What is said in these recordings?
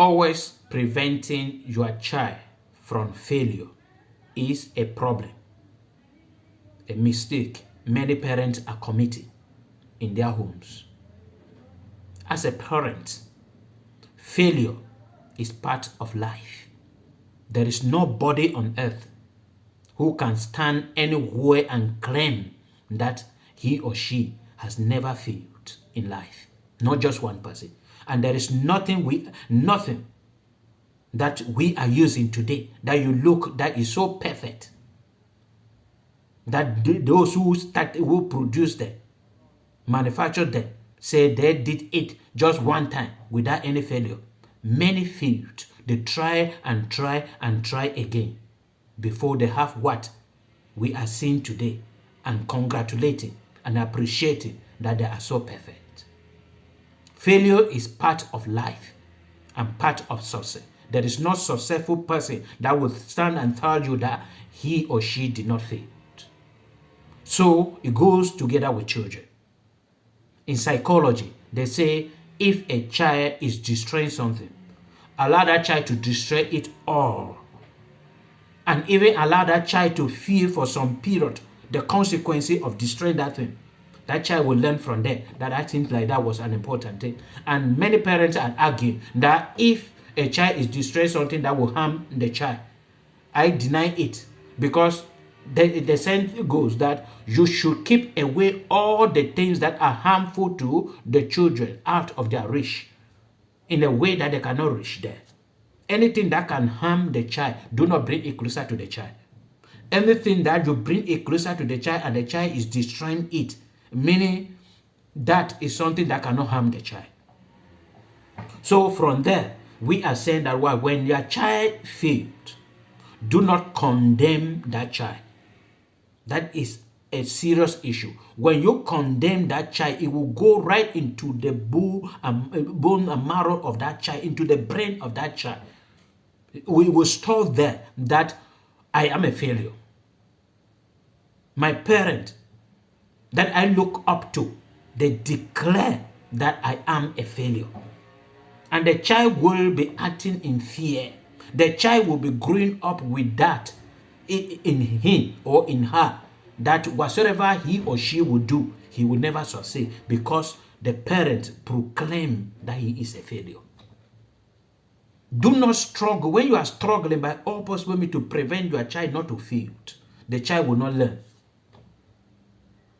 always preventing your child from failure is a problem, a mistake many parents are committing in their homes. As a parent, failure is part of life. There is nobody on earth who can stand anywhere and claim that he or she has never failed in life. Not just one person. And there is nothing that we are using today that you look that is so perfect that those who produce them, manufacture them, say they did it just one time without any failure. Many failed. They try and try and try again before they have what we are seeing today, and congratulating and appreciating that they are so perfect. Failure is part of life and part of success. There is no successful person that will stand and tell you that he or she did not fail. So it goes together with children. In psychology, they say if a child is destroying something, allow that child to destroy it all. And even allow that child to feel for some period the consequences of destroying that thing. That child will learn from there that I think like that was an important thing. And many parents are arguing that if a child is destroying something that will harm the child, I deny it, because the saying goes that you should keep away all the things that are harmful to the children out of their reach in a way that they cannot reach there. Anything that can harm the child, do not bring it closer to the child. Anything that you bring it closer to the child and the child is destroying it, meaning that is something that cannot harm the child. So from there, we are saying that when your child failed, do not condemn that child. That is a serious issue. When you condemn that child, it will go right into the bone and marrow of that child, into the brain of that child. We will store there that I am a failure. My parent that I look up to, they declare that I am a failure. And the child will be acting in fear. The child will be growing up with that in him or in her, that whatsoever he or she will do, he will never succeed, because the parent proclaim that he is a failure. Do not struggle. When you are struggling by all possible means to prevent your child not to fail, the child will not learn.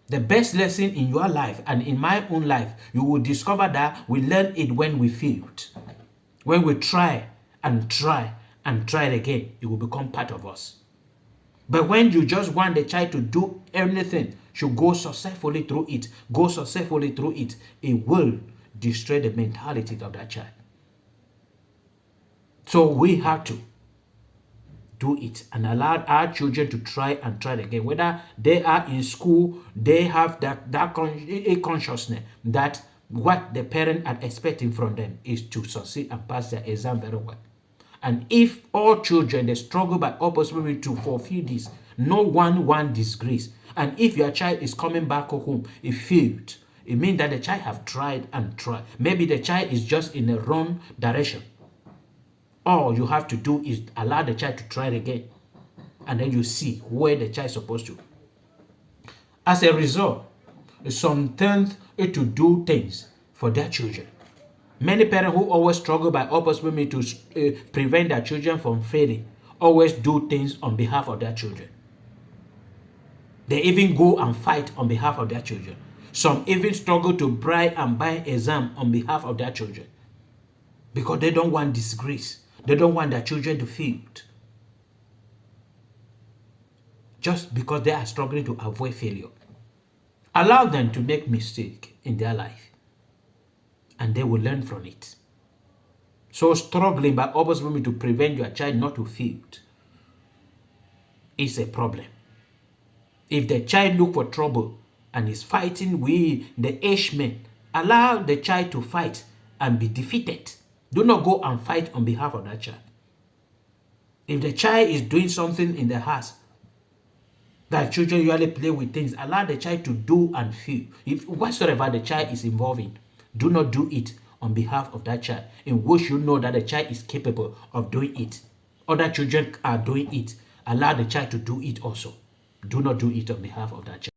The best lesson in your life and in my own life, you will discover that we learn it when we failed. When we try and try and try it again, it will become part of us. But when you just want the child to do anything, should go successfully through it, it will destroy the mentality of that child. So we have to do it and allow our children to try and try again. Whether they are in school, they have that consciousness that what the parent are expecting from them is to succeed and pass their exam very well. And if all children, they struggle by all possibility to fulfill this, no one disgrace. And if your child is coming back home, it failed, it means that the child have tried and tried. Maybe the child is just in the wrong direction. All you have to do is allow the child to try it again, and then you see where the child is supposed to. As a result, some tend to do things for their children. Many parents who always struggle by all possible means to prevent their children from failing always do things on behalf of their children. They even go and fight on behalf of their children. Some even struggle to bribe and buy exam on behalf of their children, because they don't want disgrace. They don't want their children to fail, just because they are struggling to avoid failure. Allow them to make mistakes in their life, and they will learn from it. So struggling by all possible means to prevent your child not to fail is a problem. If the child look for trouble and is fighting with the age men, allow the child to fight and be defeated. Do not go and fight on behalf of that child. If the child is doing something in the house, that children usually play with things, allow the child to do and feel. If whatsoever the child is involved in, do not do it on behalf of that child in which you know that the child is capable of doing it. Other children are doing it. Allow the child to do it also. Do not do it on behalf of that child.